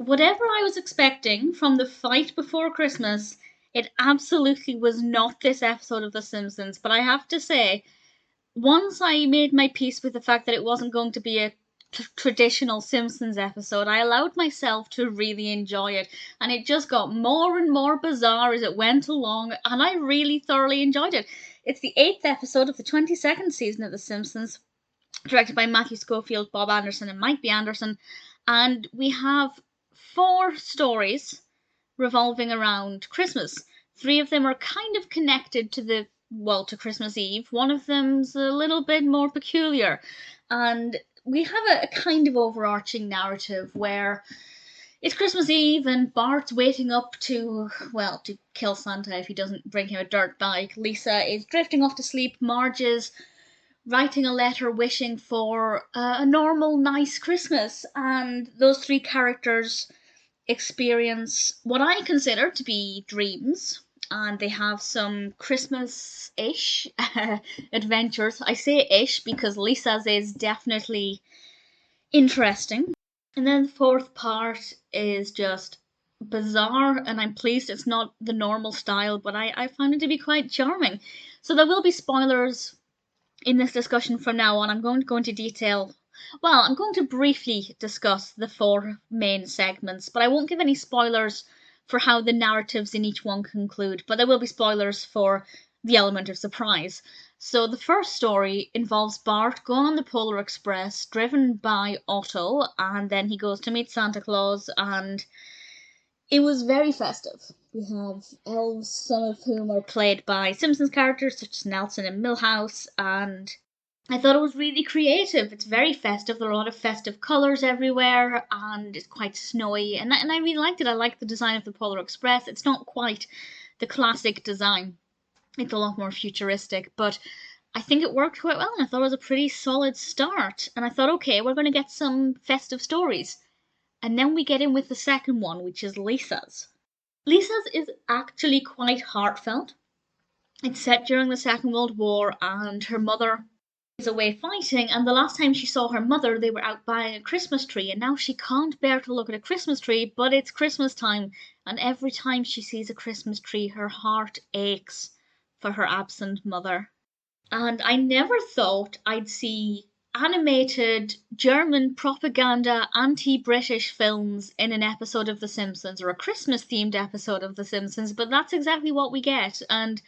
whatever I was expecting from the fight before Christmas, it absolutely was not this episode of The Simpsons. But I have to say, once I made my peace with the fact that it wasn't going to be a traditional Simpsons episode, I allowed myself to really enjoy it. And it just got more and more bizarre as it went along, and I really thoroughly enjoyed it. It's the 8th episode of the 22nd season of The Simpsons, directed by Matthew Schofield, Bob Anderson, and Mike B. Anderson. And we have 4 stories revolving around Christmas. 3 of them are kind of connected to Christmas Eve. One of them's a little bit more peculiar. And we have a kind of overarching narrative where it's Christmas Eve and Bart's waiting up to kill Santa if he doesn't bring him a dirt bike. Lisa is drifting off to sleep. Marge is writing a letter wishing for a normal, nice Christmas. And those 3 characters experience what I consider to be dreams, and they have some Christmas-ish adventures. I say ish because Lisa's is definitely interesting. And then the 4th part is just bizarre, and I'm pleased it's not the normal style, but I found it to be quite charming. So there will be spoilers in this discussion from now on. I'm going to go into detail. Well, I'm going to briefly discuss the 4 main segments, but I won't give any spoilers for how the narratives in each one conclude, but there will be spoilers for the element of surprise. So the first story involves Bart going on the Polar Express, driven by Otto, and then he goes to meet Santa Claus, and it was very festive. We have elves, some of whom are played by Simpsons characters such as Nelson and Milhouse, and I thought it was really creative. It's very festive. There are a lot of festive colours everywhere, and it's quite snowy, and I really liked it. I liked the design of the Polar Express. It's not quite the classic design. It's a lot more futuristic, but I think it worked quite well, and I thought it was a pretty solid start. And I thought, okay, we're going to get some festive stories. And then we get in with the second one, which is Lisa's. Lisa's is actually quite heartfelt. It's set during the Second World War, and her mother is away fighting, and the last time she saw her mother, they were out buying a Christmas tree, and now she can't bear to look at a Christmas tree, but it's Christmas time, and every time she sees a Christmas tree, her heart aches for her absent mother. And I never thought I'd see animated German propaganda anti-British films in an episode of The Simpsons, or a Christmas-themed episode of The Simpsons, but that's exactly what we get, and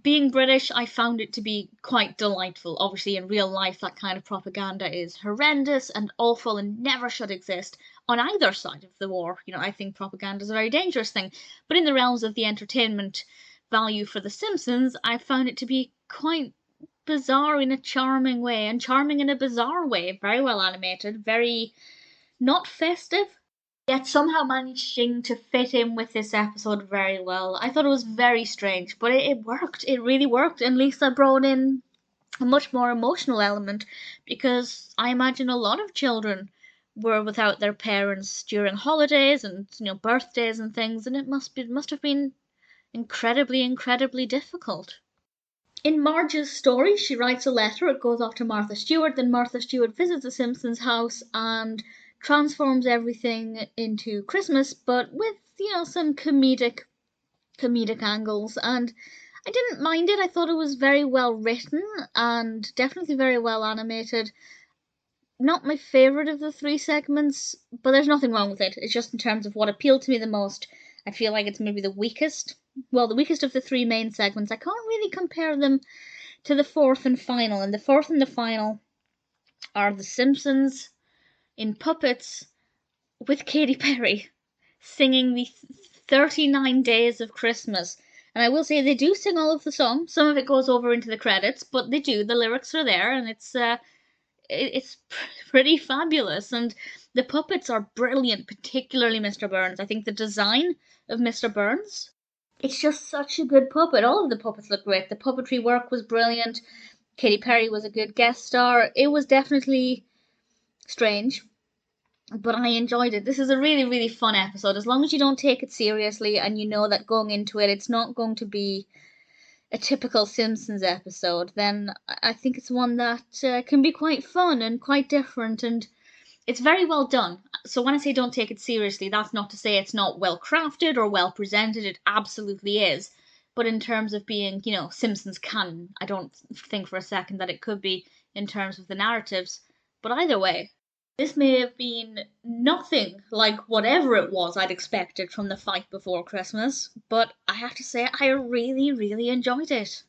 being British, I found it to be quite delightful. Obviously, in real life, that kind of propaganda is horrendous and awful and never should exist on either side of the war. I think propaganda is a very dangerous thing. But in the realms of the entertainment value for The Simpsons, I found it to be quite bizarre in a charming way, and charming in a bizarre way. Very well animated, very not festive, yet somehow managing to fit in with this episode very well. I thought it was very strange, but it worked. It really worked, and Lisa brought in a much more emotional element, because I imagine a lot of children were without their parents during holidays and birthdays and things, and it must have been incredibly difficult. In Marge's story, she writes a letter. It goes off to Martha Stewart. Then Martha Stewart visits the Simpsons house and transforms everything into Christmas, but with some comedic angles. And I didn't mind it. I thought it was very well written and definitely very well animated. Not my favourite of the 3 segments, but there's nothing wrong with it. It's just in terms of what appealed to me the most, I feel like it's maybe the weakest. Well, the weakest of the 3 main segments. I can't really compare them to the 4th and final. And the 4th and the final are The Simpsons in puppets with Katy Perry singing the 39 Days of Christmas. And I will say they do sing all of the songs. Some of it goes over into the credits, but they do. The lyrics are there, and it's pretty fabulous. And the puppets are brilliant, particularly Mr. Burns. I think the design of Mr. Burns, it's just such a good puppet. All of the puppets look great. The puppetry work was brilliant. Katy Perry was a good guest star. It was definitely strange, but I enjoyed it. This is a really fun episode. As long as you don't take it seriously and you know that going into it, it's not going to be a typical Simpsons episode, then I think it's one that can be quite fun and quite different, and it's very well done. So when I say don't take it seriously, that's not to say it's not well crafted or well presented. It absolutely is. But in terms of being, Simpsons canon, I don't think for a second that it could be in terms of the narratives. But either way, this may have been nothing like whatever it was I'd expected from the fight before Christmas, but I have to say I really, really enjoyed it.